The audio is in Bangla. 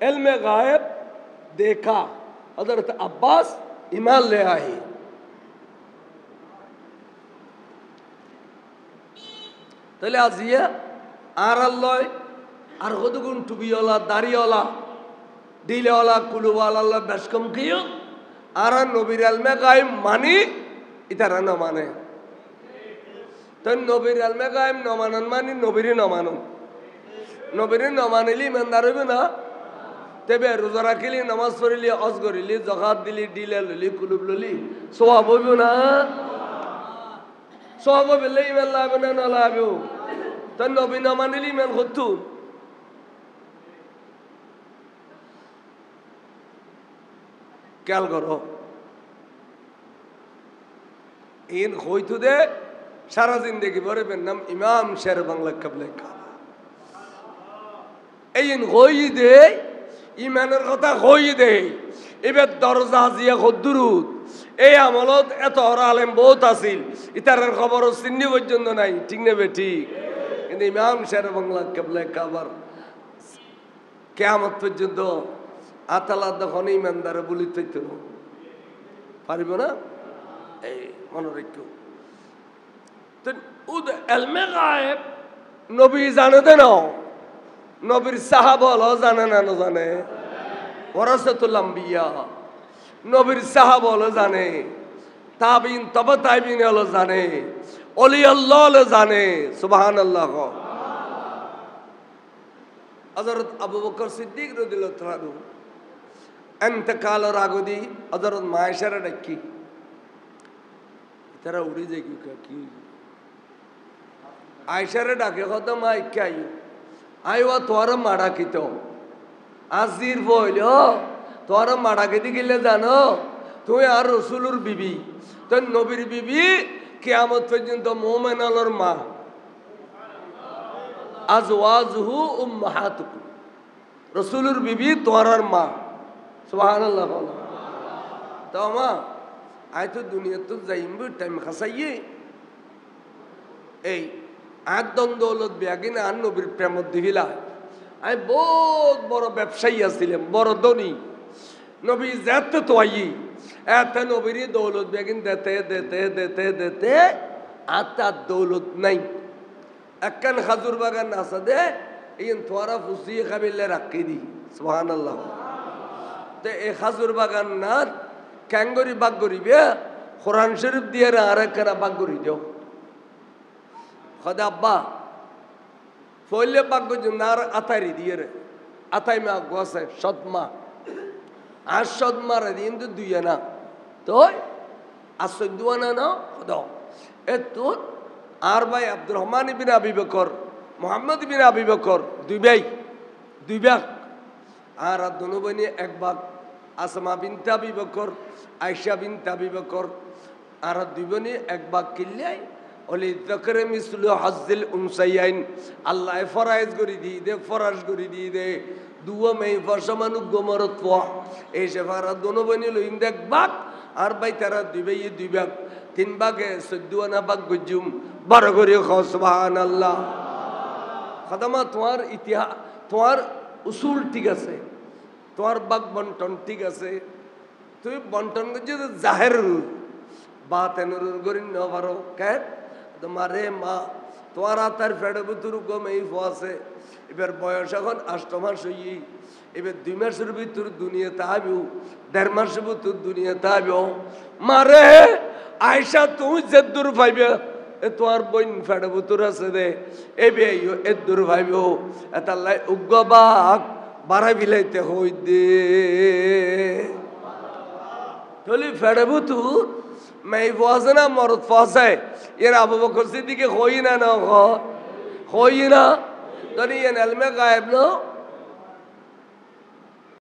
इल्म गायब देखा हजरत अब्बास ईमान ले आए তাহলে আজিয়া আর আল্লাহ আর কতগুণ টুপিওয়ালা দাড়িওয়ালা দিলেওয়ালা কুলুওয়ালা বেশ কম কিও আর নবীর আলমে গায়েব মানি ইতারা ন মানে তো নবীর আলমে গায়েব ন মানন মানি নবীর ন মানন নবীর ন মানিলি ইমানদার হইবে না তেবে রোজা রাখিলি নামাজ পড়িলি হজ করিলি যাকাত দিলি দিলে ললি কুলুব ললি সওয়াব হইব না সওয়াব হইলে ইমান লাভে না না লাভে তো নবী ন মানিলি ইমান করতু খেয়াল করো ইন হইতু দে সারা জিন্দগি বরবেন নাম ইমাম শের বাংলা কাবলে এই হই দে ইমানের কথা হই দে এবার দরজা জিয়া খদ্দুরুদ এই আমলত এত আলেম বহুত আছিল ইতারের খবর চিন্নি পর্যন্ত নাই ঠিক নেবে ঠিক কিন্তু ইমাম শের বাংলা কাবলে কাবার কিয়ামত পর্যন্ত আতালা তখন ইমানদারে বলি তৈত পারিব না এই মনে রেখো তো উদ এলমে গায়েব নবী জানে দেন নবীর সাহাবা হলো জানে না জানে ওয়ারাসাতুল আম্বিয়া নবীর সাহাবা হলো জানে তাবিন তবে তাবিন হলো জানে ওলি আল্লাহ হলো জানে সুবহানাল্লাহ হযরত আবু বকর সিদ্দিক রাদিয়াল্লাহু তাআলা এতেকালের আগদি হযরত মায়েশারে ডাকি তারা উড়ে যায় কি আয়েশারে ডাকে কত মাই কাই আইওয়া তোর মাড়া কিতো আজির বইল তোর মাড়া কিতে গেলে জানো তুই আর রসুলুর বিবি তোর নবীর বিবি কিয়ামত পর্যন্ত মুমিনানের মা আজওয়াজহু উম্মাহাতুকুম রসুলুর বিবি তোর মা সুবহানাল্লাহ তো মা আই তো দুনিয়া তো যাইম টাইম খাসাইয়ে এই আদন দৌলত বিয়াগিনা আর নবীর প্রেমত দিহিলা আমি বহুত বড় ব্যবসায়ী আসছিলাম বড় ধনী নবী যেতে তো আই এত নবীর দৌলত বিয়াগিন দেতে দেতে দেতে দেতে আর তার দৌলত নাই একখান খাজুর বাগান আসা দে এই তোরা ফুসিয়ে খাবিলে রাখি দি সুবহানাল্লাহ তো এই খাজুর বাগান না ক্যাঙ্গরি বাগ করিবে কোরআন শরীফ দিয়ে আর একখানা বাগ করি দেও খদা আব্বা ফলে বাগ নার আতারি দিয়ে রে আতাই মা গোসে সদমা আর সদমা রে দিন তো দুই না তো আর সদ্দুয়ানা না খদা এতো আর ভাই আব্দুর রহমান ইবনে আবি বকর মোহাম্মদ ইবনে আবি বকর দুই ভাগ আর দোনো বনি এক ভাগ আসমা বিনতে আবি বকর আয়েশা বিনতে আবি বকর আর দুই বনি এক ভাগ কিল্লাই ওলি যকরে মিসলু হাজ্জিল উনসাইয়াইন আল্লাহ ফরাইজ করি দি দে ফরাজ করি দি দে দুয়া মে ফরসমানু গোমরত ফা এই সেফারা দোনো বনি লইন দেখ ভাগ আর ভাই তারা দুই ভাগ তিন ভাগে 14 আনা ভাগ গজুম বড় করে সুবহানাল্লাহ খাদামা তোমার ইতিহাস তোমার উসুল ঠিক আছে তোমার বাগ বন্টন ঠিক আছে তুমি বন্টন করছো জাহের বাতেনের গরি ন পারো কে তোমারে মা তোমার আতার ফেড়ে বুতুর গমেই আছে এবার বয়স এখন 8 মাস হই এবার 2 মাসের ভিতর দুনিয়াতে আবিও 1.5 মাসের ভিতর দুনিয়াতে আবিও মারে আয়েশা তুই যে দূর পাইবে এ তোমার বইন ফেড়ে বুতুর আছে দে এ বেইও এ দূর পাইবে এত আল্লাহ উগ্গবাক বাড়াই বিলাইতে হই দে তলি ফেড়ে বুতুর মাই ফাসে না মরদ ফাসে এর আবু বকর সিদ্দিক হই না না হই না তনি এলমে গায়েব না